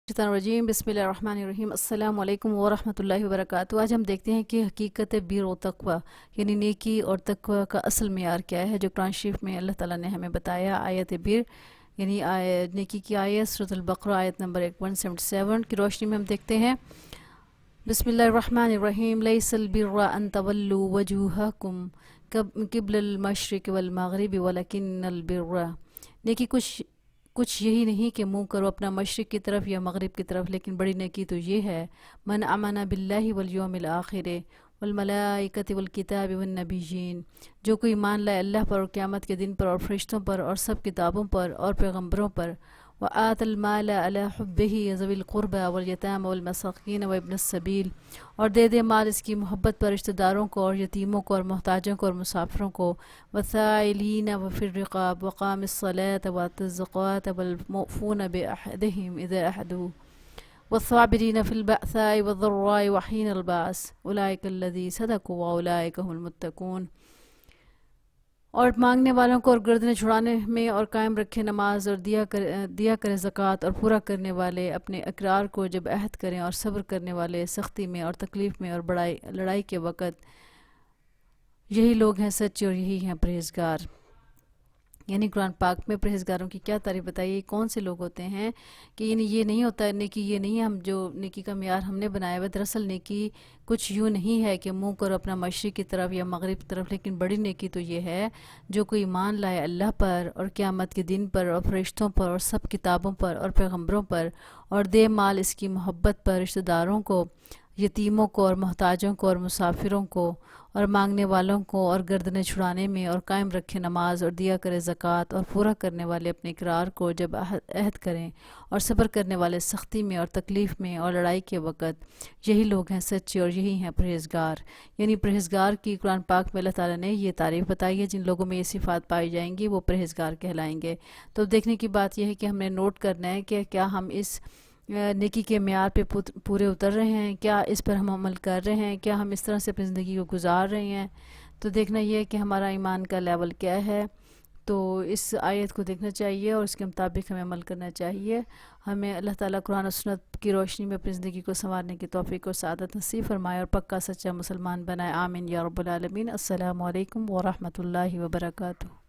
रजीम बिस्मिल्लाहिर्रहमानिर्रहीम अस्सलाम वालेकुम वरहमतुल्लाहि वबरकातुहू। आज हम देखते हैं कि हकीकत बीर व तक़वा यानी नेकी और तक़वा का असल मेयार क्या है, जो कुरान शरीफ में अल्लाह ताला ने हमें बताया। आयत बीर यानी नेकी की आयत सूरह अल-बक़रा आयत नंबर 177 की रोशनी में हम देखते हैं। बिस्मिल्लाहिर्रहमानिर्रहीम लैसल बिर्रा अन तवल्लू वजूहकुम क़िबलल मशरिक़ वल मग़रिबि वलकिन्नल बिर्रा, नेकी कुछ यही नहीं कि मुँह करो अपना मशरिक़ की तरफ या मग़रिब की तरफ, लेकिन बड़ी नेकी तो ये है मन आमना बिल्लाहि वल यौमिल आखिर वल मलाइकति वल किताबि वन नबिय्यीन, जो कोई ईमान लाए अल्लाह पर और क़यामत के दिन पर और फरिश्तों पर और सब किताबों पर और पैगम्बरों पर। व आतल माल अला हुब्बिही ज़विल क़ुरबा वल यतामा वल मसाकीन व इब्नस सबील, और दे माल इसकी मोहब्बत पर रिश्तेदारों को और यतीमों को और मोहताजों को और मुसाफिरों को। वसाइलीन व फिर रिक़ाब वक़ामिस सलात व आतज़ ज़कात वल मुफ़ून बिअहदिहिम इज़ा अहदू वस्साबिरीन फ़िल बअसाइ वद्दर्राइ व हीनल बास उलाइकल्लज़ीना सदक़ू व उलाइका हुमुल मुत्तक़ून, और मांगने वालों को और गर्दनें छुड़ाने में और कायम रखे नमाज और दिया करें ज़कात, और पूरा करने वाले अपने इकरार को जब अहद करें, और सब्र करने वाले सख्ती में और तकलीफ़ में और लड़ाई के वक़्त। यही लोग हैं सच्चे और यही हैं परहेज़गार। यानी कुरान पाक में परहेज़गारों की क्या तारीफ़ बताई, कौन से लोग होते हैं कि यानी ये नहीं होता है नेकी, ये नहीं हम जो नेकी का मेयार हमने बनाया हुआ। दरअसल नेकी कुछ यूँ नहीं है कि मुँह करो अपना मशरिक़ की तरफ या मग़रिब की तरफ, लेकिन बड़ी नेकी तो ये है जो कोई ईमान लाए अल्लाह पर और क़यामत के दिन पर और फरिश्तों पर और सब किताबों पर और पैगम्बरों पर, और दे माल इसकी मोहब्बत पर रिश्तेदारों को, यतीमों को और मोहताजों को और मुसाफिरों को, और मांगने वालों को और गर्दनें छुड़ाने में, और कायम रखे नमाज और दिया करे ज़कात, और पूरा करने वाले अपने इकरार को जब अहद करें, और सब्र करने वाले सख्ती में और तकलीफ़ में और लड़ाई के वक़्त। यही लोग हैं सच्चे और यही हैं परहेज़गार। यानी परहेज़गार की कुरान पाक में अल्लाह ताला ने ये तारीफ़ बताई है, जिन लोगों में ये सिफ़ात पाई जाएंगी वो परहेज़गार कहलाएंगे। तो देखने की बात यह है कि हमने नोट करना है कि क्या हम इस नेकी के मेयार पे पूरे उतर रहे हैं, क्या इस पर हम अमल कर रहे हैं, क्या हम इस तरह से अपनी ज़िंदगी को गुजार रहे हैं। तो देखना यह है कि हमारा ईमान का लेवल क्या है। तो इस आयत को देखना चाहिए और इसके मुताबिक हमें अमल करना चाहिए। हमें अल्लाह ताला कुरान और सुन्नत की रोशनी में अपनी ज़िंदगी को संवारने की तौफ़ीक़ और सआदत नसीब फरमाए और पक्का सच्चा मुसलमान बनाए। आमीन या रब्बल आलमीन। अस्सलामु अलैकुम व रहमतुल्लाहि व बरकातुहू।